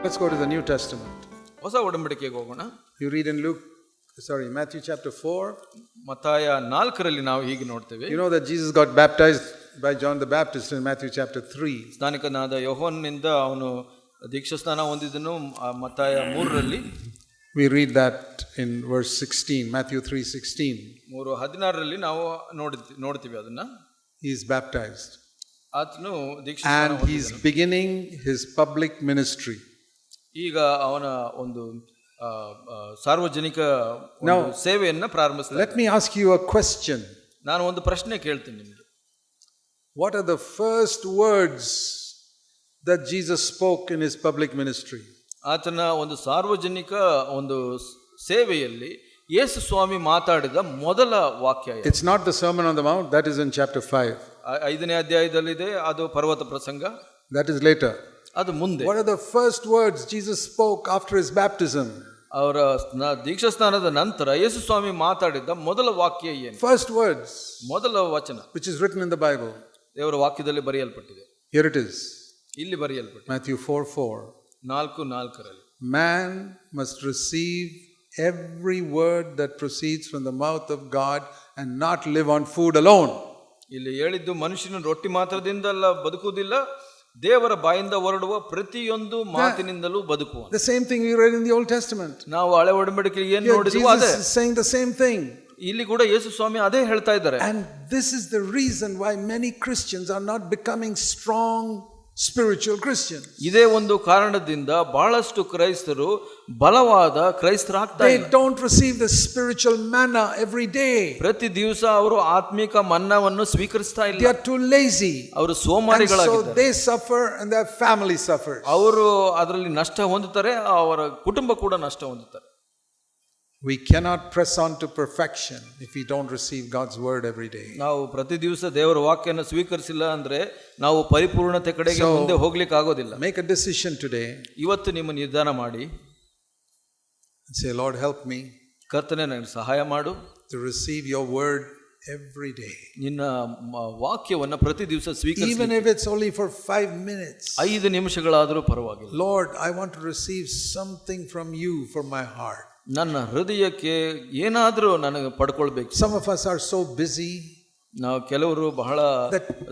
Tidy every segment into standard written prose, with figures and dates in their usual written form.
Let's go to the New Testament. ಹೊಸ ಒಡಂಬಡಿಕೆಗೆ ಹೋಗೋಣ. You read in Matthew chapter 4. ಮತ್ತಾಯ 4ರಲ್ಲಿ ನಾವು ಹೀಗೆ ನೋಡ್ತೇವೆ. You know that Jesus got baptized by John the Baptist in Matthew chapter 3. ಸ್ನಾನಿಕನಾದ ಯೋಹಾನನಿಂದ ಅವನು ದೀಕ್ಷಾಸ್ನಾನ ಹೊಂದಿದನು ಮತ್ತಾಯ 3ರಲ್ಲಿ. We read that in verse 16, Matthew 3:16. 3:16ರಲ್ಲಿ ನಾವು ನೋಡ್ತೀವಿ ಅದನ್ನ. He is baptized. ಆತನು ದೀಕ್ಷಾಸ್ನಾನ and he is beginning his public ministry. ಈಗ ಅವನ ಒಂದು ಸಾರ್ವಜನಿಕ ಸೇವೆಯನ್ನ ಪ್ರಾರಂಭಿಸ್ತಾನೆ. Let me ask you a question. ನಾನು ಒಂದು ಪ್ರಶ್ನೆ ಕೇಳ್ತೀನಿ ನಿಮಗೆ. What are the first words that Jesus spoke in his public ministry? ಆತನ ಒಂದು ಸಾರ್ವಜನಿಕ ಒಂದು ಸೇವೆಯಲ್ಲಿ ಯೇಸು ಸ್ವಾಮಿ ಮಾತಾಡಿದ ಮೊದಲ ವಾಕ್ಯ. It's not the Sermon on the Mount, that is in chapter 5. 5ನೇ ಅಧ್ಯಾಯದಲ್ಲಿದೆ, ಅದು ಪರ್ವತ ಪ್ರಸಂಗ. That is later. ಅದು ಮುಂದೆ. What are the first words Jesus spoke after his baptism? ಅವರ ದೀಕ್ಷಾಸ್ನಾನದ ನಂತರ ಯೇಸು ಸ್ವಾಮಿ ಮಾತಾಡಿದ ಮೊದಲ ವಾಕ್ಯ ಏನು? First words, ಮೊದಲ ವಚನ, which is written in the Bible. ದೇವರ ವಾಕ್ಯದಲ್ಲಿ ಬರೆಯಲ್ಪಟ್ಟಿದೆ. Here it is. ಇಲ್ಲಿ ಬರೆಯಲ್ಪಟ್ಟಿದೆ. Matthew 4:4. 4:4ರಲ್ಲಿ Man must receive every word that proceeds from the mouth of God and not live on food alone. ಇಲ್ಲಿ ಹೇಳಿದ್ದು ಮನುಷ್ಯನ ರೊಟ್ಟಿ ಮಾತ್ರದಿಂದಲ್ಲ ಬದುಕುವುದಿಲ್ಲ, ದೇವರ ಬಾಯಿಂದ ಹೊರಡುವ ಪ್ರತಿಯೊಂದು ಮಾತಿನಿಂದಲೂ ಬದುಕುವ. The same thing we read in the Old Testament. ನಾವು ಹಳೆ ಒಡಂಬಡಿಕೆಯಲ್ಲಿ ಏನು ನೋಡಿದ್ವಿ ಅದೇ. Jesus is saying the same thing. ಇಲ್ಲಿ ಕೂಡ ಯೇಸು ಸ್ವಾಮಿ ಅದೇ ಹೇಳ್ತಾ ಇದ್ದಾರೆ. And this is the reason why many Christians are not becoming strong spiritual Christians. ಇದೇ ಒಂದು ಕಾರಣದಿಂದ ಬಹಳಷ್ಟು ಕ್ರೈಸ್ತರು ಬಲವಾದ ಕ್ರೈಸ್ತರಾಗ್ತಾ ಇಲ್ಲ. They don't receive the spiritual manna every day. ಪ್ರತಿ ದಿವಸ ಅವರು ಆತ್ಮಿಕ ಮನ್ನವನ್ನು ಸ್ವೀಕರಿಸ್ತಾ ಇಲ್ಲ. They are too lazy. ಅವರು ಸೋಮಾರಿಗಳಾಗಿದ್ದಾರೆ. So they suffer and their family suffers. ಅವರು ಅದರಲ್ಲಿ ನಷ್ಟ ಹೊಂದುತ್ತಾರೆ, ಅವರ ಕುಟುಂಬ ಕೂಡ ನಷ್ಟ ಹೊಂದುತ್ತಾರೆ. We cannot press on to perfection if we don't receive God's word every day. ನಾವು ಪ್ರತಿ ದಿವಸ ದೇವರ ವಾಕ್ಯನ ಸ್ವೀಕರಿಸಿಲ್ಲ ಅಂದ್ರೆ ನಾವು ಪರಿಪೂರ್ಣತೆ ಕಡೆಗೆ ಮುಂದೆ ಹೋಗ್ಲಿಕ್ಕೆ ಆಗೋದಿಲ್ಲ. Make a decision today. ಇವತ್ತು ನಿಮ್ಮ ನಿರ್ಧಾರ ಮಾಡಿ, say, Lord, help me. ಕರ್ತನೇ ನನಗೆ ಸಹಾಯ ಮಾಡು. To receive your word every day. ನಿನ್ನ ವಾಕ್ಯವನ್ನ ಪ್ರತಿ ದಿವಸ ಸ್ವೀಕರಿಸಿ. Even if it's only for 5 minutes. 5 ನಿಮಿಷಗಳಾದರೂ ಪರವಾಗಿಲ್ಲ. Lord, I want to receive something from you for my heart. ನನ್ನ ಹೃದಯಕ್ಕೆ ಏನಾದರೂ ನನಗೆ ಪಡ್ಕೊಳ್ಬೇಕು. Some of us are so busy. ನಾವು ಕೆಲವರು ಬಹಳ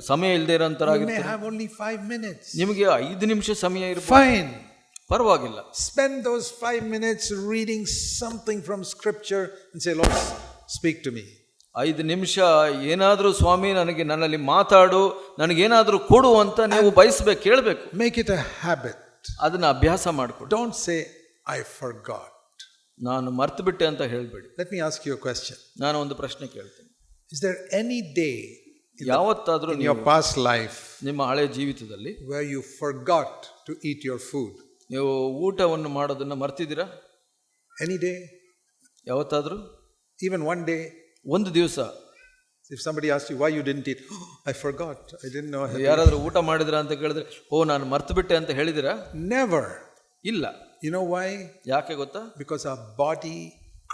ಸಮಯ ಇಲ್ಲದೆ ಇರೋಂತರಾಗಿರ್ತಾರೆ. You may have only 5 minutes. ನಿಮಗೆ 5 ನಿಮಿಷ ಸಮಯ ಇರಬಹುದು. Fine. ಪರವಾಗಿಲ್ಲ. Spend those 5 minutes reading something from scripture and say, Lord, speak to me. 5 ನಿಮಿಷ ಏನಾದರೂ ಸ್ವಾಮಿ ನನಗೆ ನನ್ನಲ್ಲಿ ಮಾತಾಡು, ನನಗೇನಾದರೂ ಕೊಡು ಅಂತ ನೀವು ಬಯಸಬೇಕು, ಕೇಳಬೇಕು. Make it a habit. ಅದನ್ನ ಅಭ್ಯಾಸ ಮಾಡಿಕೊಡಿ. Don't say I forgot. ನಾನು ಮರ್ತು ಬಿಟ್ಟೆ ಅಂತ ಹೇಳಬೇಡಿ. Let me ask you a question. ನಾನು ಒಂದು ಪ್ರಶ್ನೆ ಕೇಳ್ತೀನಿ. Is there any day ಯಾವತ್ತಾದರೂ in your past life ನಿಮ್ಮ ಹಳೆ ಜೀವಿತದಲ್ಲಿ where you forgot to eat your food? ನೀವು ಊಟವನ್ನು ಮಾಡೋದನ್ನ ಮರ್ತಿದ್ದೀರಾ? Any day? ಯಾವತ್ತಾದರೂ? Even one day? ಒಂದು ದಿವಸ. If somebody asks you why you didn't eat, oh, I forgot, I didn't know. ಯಾರಾದರೂ ಊಟ ಮಾಡಿದ್ರಾ ಅಂತ ಕೇಳಿದ್ರೆ, ಓ ನಾನು ಮರ್ತು ಬಿಟ್ಟೆ ಅಂತ ಹೇಳಿದಿರಾ? Never. ಇಲ್ಲ. You know why? ಯಾಕೆ ಗೊತ್ತಾ? Because our body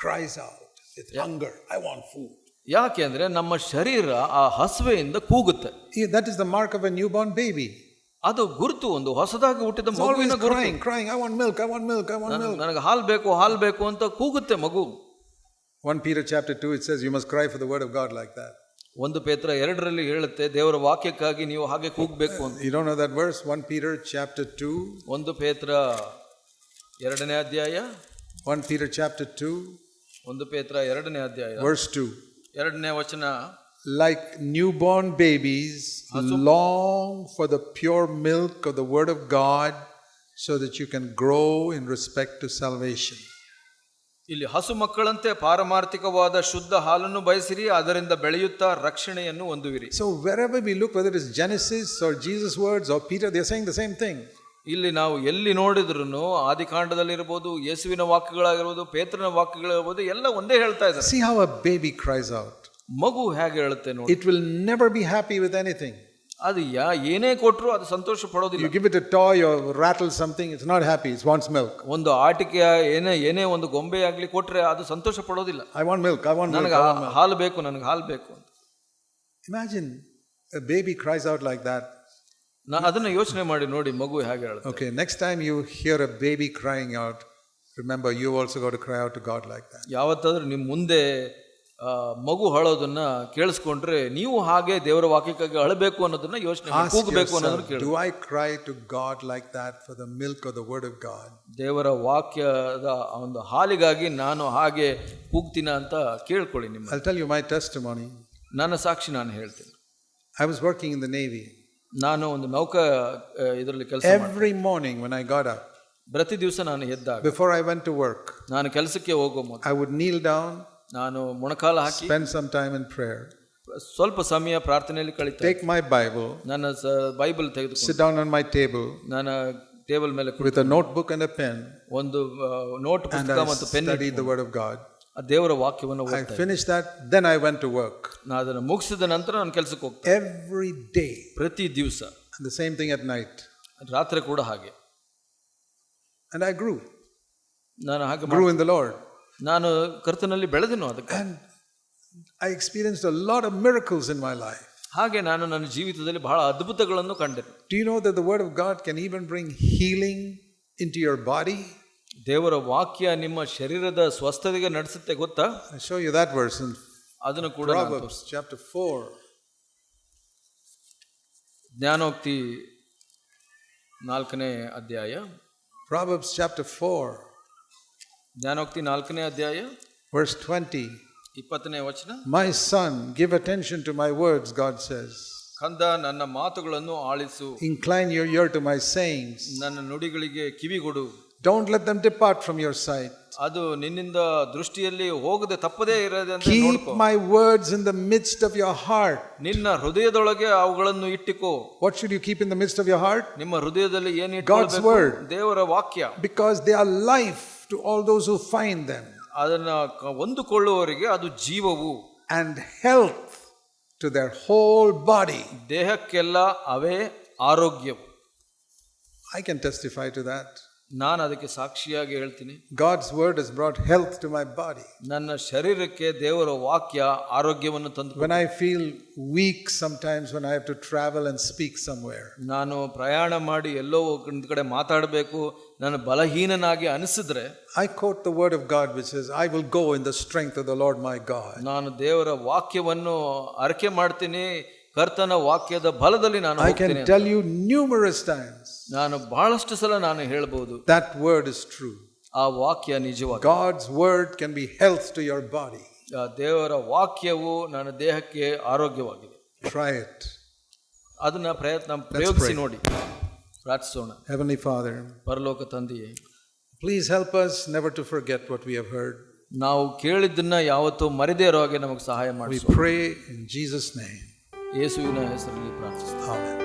cries out with hunger. I want food. ಯಾಕೆ ಅಂದ್ರೆ ನಮ್ಮ ಶರೀರ ಆ ಹಸಿವೆಯಿಂದ ಕೂಗುತ್ತೆ. That is the mark of a newborn baby. ಅದು ಗುರುತು, ಒಂದು ಹೊಸದಾಗಿ ಹುಟ್ಟಿದ ಮಗುವಿನ ಗುರುತು. Crying, I want milk, I want milk, I want milk. ನನಗೆ ಹಾಲು ಬೇಕು, ಹಾಲು ಬೇಕು ಅಂತ ಕೂಗುತ್ತೆ ಮಗು. 1 Peter chapter 2 it says you must cry for the word of God like that. 1 ಪೇತ್ರ 2ರಲ್ಲಿ ಹೇಳುತ್ತೆ ದೇವರ ವಾಕ್ಯಕ್ಕಾಗಿ ನೀವು ಹಾಗೆ ಕೂಗಬೇಕು ಅಂತ. You don't know that verse? 1 Peter chapter 2. 1 ಪೇತ್ರ 2ನೇ ಅಧ್ಯಾಯ. 1 Peter chapter 2. 1 ಪೇತ್ರ 2ನೇ ಅಧ್ಯಾಯ. Verse 2. 2ನೇ ವಚನ. Like newborn babies, long for the pure milk of the word of God, so that you can grow in respect to salvation. ಇಲ್ಲಿ ಹಸು ಮಕ್ಕಳಂತೆ ಪಾರಮಾರ್ಥಿಕವಾದ ಶುದ್ಧ ಹಾಲನ್ನು ಬಯಸಿರಿ, ಅದರಿಂದ ಬೆಳೆಯುತ್ತಾ ರಕ್ಷಣೆಯನ್ನು ಹೊಂದುವಿರಿ. So wherever we look, whether it is Genesis or Jesus' words or Peter, they are saying the same thing. ಇಲ್ಲಿ ನಾವು ಎಲ್ಲಿ ನೋಡಿದ್ರು ಆದಿಕಾಂಡದಲ್ಲಿರ್ಬೋದು, ಯೇಸುವಿನ ವಾಕ್ಯಗಳಾಗಿರ್ಬೋದು, ಪೇತ್ರನ ವಾಕ್ಯಗಳಿರ್ಬೋದು, ಎಲ್ಲ ಒಂದೇ ಹೇಳ್ತಾ ಇದ್ದಾರೆ. See how a baby cries out. ಮಗು ಹೇಗೆ ಹೇಳುತ್ತೆ ನೋಡಿ. It will never be happy with anything. ಅದು ಏನೇ ಕೊಟ್ಟರು ಅದು ಸಂತೋಷ ಪಡೋದಿಲ್ಲ. You give it a toy or rattle something, it's not happy, it wants milk. ಒಂದು ಆಟಿಕೆ ಏನೇ ಒಂದು ಗೊಂಬೆ ಆಗ್ಲಿ ಕೊಟ್ರೆ ಅದು ಸಂತೋಷ ಪಡೋದಿಲ್ಲ. I want milk, I want milk. ನನಗೆ ಹಾಲು ಬೇಕು, ನನಗೆ ಹಾಲು ಬೇಕು ಅಂತ. Imagine a baby cries out like that. ಅದನ್ನ ಯೋಚನೆ ಮಾಡಿ ನೋಡಿ, ಮಗು ಹೇಗೆ ಹೇಳುತ್ತೆ. Okay, next time you hear a baby crying out, remember you also got to cry out to God like that. ಯಾವತ್ತಾದ್ರೂ ನಿಮ್ಮ ಮುಂದೆ ಮಗು ಅಳೋದನ್ನ ಕೇಳಿಸ್ಕೊಂಡ್ರೆ ನೀವು ಹಾಗೆ ದೇವರ ವಾಕ್ಯಕ್ಕಾಗಿ ಅಳಬೇಕು ಅನ್ನೋದನ್ನ ಯೋಚನೆ ಮಾಡಿ, ಕೂಗಬೇಕು ಅನ್ನೋದನ್ನ ಕೇಳಿ. Do I cry to God like that for the milk of the word of God? ದೇವರ ವಾಕ್ಯದ ಒಂದು ಹಾಲಿಗಾಗಿ ನಾನು ಹಾಗೆ ಕೂಗ್ತೀನ ಅಂತ ಕೇಳ್ಕೊಳ್ಳಿ ನಿಮ್ಮ. I'll tell you my testimony. ನನ್ನ ಸಾಕ್ಷಿ ನಾನು ಹೇಳ್ತೀನಿ. I was working in the Navy. ನಾನು ಒಂದು ನೌಕಾ ಇದರಲ್ಲಿ ಕೆಲಸ Every morning when I got up, ಪ್ರತಿ ದಿವಸ ನಾನು ಎದ್ದಾಗ, before I went to work, ನಾನು ಕೆಲಸಕ್ಕೆ ಹೋಗೋ ಮೊದಲು I would kneel down, ನಾನು ಮೊಣಕಾಲು ಹಾಕಿ spend some time in prayer, ಸ್ವಲ್ಪ ಸಮಯ ಪ್ರಾರ್ಥನೆಯಲ್ಲಿ ಕಳೀತೀನಿ. take my Bible, ನನ್ನ ಬೈಬಲ್ ತೆಗೆದುಕೊಂಡು sit down on my table ನನ್ನ ಟೇಬಲ್ ಮೇಲೆ with a notebook and a pen, ಒಂದು ನೋಟ್ and ಪುಸ್ತಕ I ಮತ್ತು pen studied the word of God. ದೇವರ ವಾಕ್ಯವನ್ನು I finished that, then I went to work. ನಾನು ಅದನ್ನು ಮುಗಿಸಿದ ನಂತರ ನಾನು ಕೆಲಸಕ್ಕೆ ಹೋಗ್ತೇನೆ. Every day. ಪ್ರತಿ ದಿವಸ. And the same thing at night. ರಾತ್ರಿ ಕೂಡ ಹಾಗೆ. And I grew. ನಾನು ಹಾಗೆ grew in the Lord. ನಾನು ಕರ್ತನಲ್ಲಿ ಬೆಳೆದೆನು ಅದಕ್ಕೆ. And I experienced a lot of miracles in my life. ಹಾಗೆ ನಾನು ನನ್ನ ಜೀವಿತದಲ್ಲಿ ಬಹಳ ಅದ್ಭುತಗಳನ್ನು ಕಂಡೆನು. Do you know that the word of God can even bring healing into your body? ದೇವರ ವಾಕ್ಯ ನಿಮ್ಮ ಶರೀರದ ಸ್ವಸ್ಥತೆಗೆ ನಡೆಸುತ್ತೆ ಗೊತ್ತಾ? I show you that verse in ಅದನ್ನು ಕೂಡ Proverbs chapter 4. ಜ್ಞಾನೋಕ್ತಿ 4ನೇ ಅಧ್ಯಾಯ. Proverbs chapter 4. ಜ್ಞಾನೋಕ್ತಿ 4ನೇ ಅಧ್ಯಾಯ verse 20. 20ನೇ ವಚನ. My son, give attention to my words, God says. ಕಂದ, ನನ್ನ ಮಾತುಗಳನ್ನು ಆಲಿಸು. Incline your ear to my sayings. ನನ್ನ ನುಡಿಗಳಿಗೆ ಕಿವಿಗೊಡು. Don't let them depart from your sight. ಅದು ನಿನ್ನಿಂದ ದೃಷ್ಟಿಯಲ್ಲಿ ಹೋಗದೆ ತಪ್ಪದೇ ಇರದೆ ಅಂತ Keep ನೋಡ್ಕೋ. my words in the midst of your heart. ನಿನ್ನ ಹೃದಯದೊಳಗೆ ಅವುಗಳನ್ನು ಇಟ್ಟಿಕೋ. What should you keep in the midst of your heart? ನಿಮ್ಮ ಹೃದಯದಲ್ಲಿ ಏನು God's ಇಟ್ಕೊಳ್ಬೇಕು? word. ದೇವರ ವಾಕ್ಯ. Because they are life to all those who find them. ಅದನ್ನ ಹೊಂದಿಕೊಳ್ಳುವವರಿಗೆ ಅದು ಜೀವವು. And health to their whole body. ದೇಹಕ್ಕೆಲ್ಲ ಅವೇ ಆರೋಗ್ಯವು. I can testify to that. ನಾನು ಅದಕ್ಕೆ ಸಾಕ್ಷಿಯಾಗಿ ಹೇಳ್ತೀನಿ. God's word has brought health to my body. ನನ್ನ ಶರೀರಕ್ಕೆ ದೇವರ ವಾಕ್ಯ ಆರೋಗ್ಯವನ್ನು ತಂದು. When I feel weak sometimes when I have to travel and speak somewhere, ನಾನು ಪ್ರಯಾಣ ಮಾಡಿ ಎಲ್ಲೋ ಒಂದು ಕಡೆ ಮಾತಾಡಬೇಕು, ನಾನು ಬಲಹೀನನಾಗಿ ಅನಿಸಿದ್ರೆ, I quote the word of God which says, I will go in the strength of the Lord my God. ನಾನು ದೇವರ ವಾಕ್ಯವನ್ನು ಅರಿಕೆ ಮಾಡ್ತೀನಿ. ಕರ್ತನ ವಾಕ್ಯದ ಬಲದಲ್ಲಿ ನಾನು ಹೋಗ್ತೀನಿ. I can tell you numerous times. ನಾನು ಬಹಳಷ್ಟು ಸಲ ನಾನು ಹೇಳ್ಬೋದು, that word is true. ಆ ವಾಕ್ಯ ನಿಜವಾದ. God's word can be health to your body. ದೇವರ ವಾಕ್ಯವು ನನ್ನ ದೇಹಕ್ಕೆ ಆರೋಗ್ಯವಾಗಿದೆ. Try it. ಅದನ್ನ ಪ್ರಯೋಗಿಸಿ ನೋಡಿ. ಪ್ರಾರ್ಥಿಸೋಣ. Heavenly Father, ಪರಲೋಕ ತಂದೆಯೇ, please help us never to forget what we have heard. ನಾವು ಕೇಳಿದ್ದನ್ನ ಯಾವತ್ತೂ ಮರೆದೇ ಇರೋ ಹಾಗೆ ನಮಗೆ ಸಹಾಯ ಮಾಡಿ. We pray in Jesus' name. ಯೇಸುವಿನ ಹೆಸರಲ್ಲಿ ಪ್ರಾರ್ಥಿಸುತ್ತೇವೆ. Amen.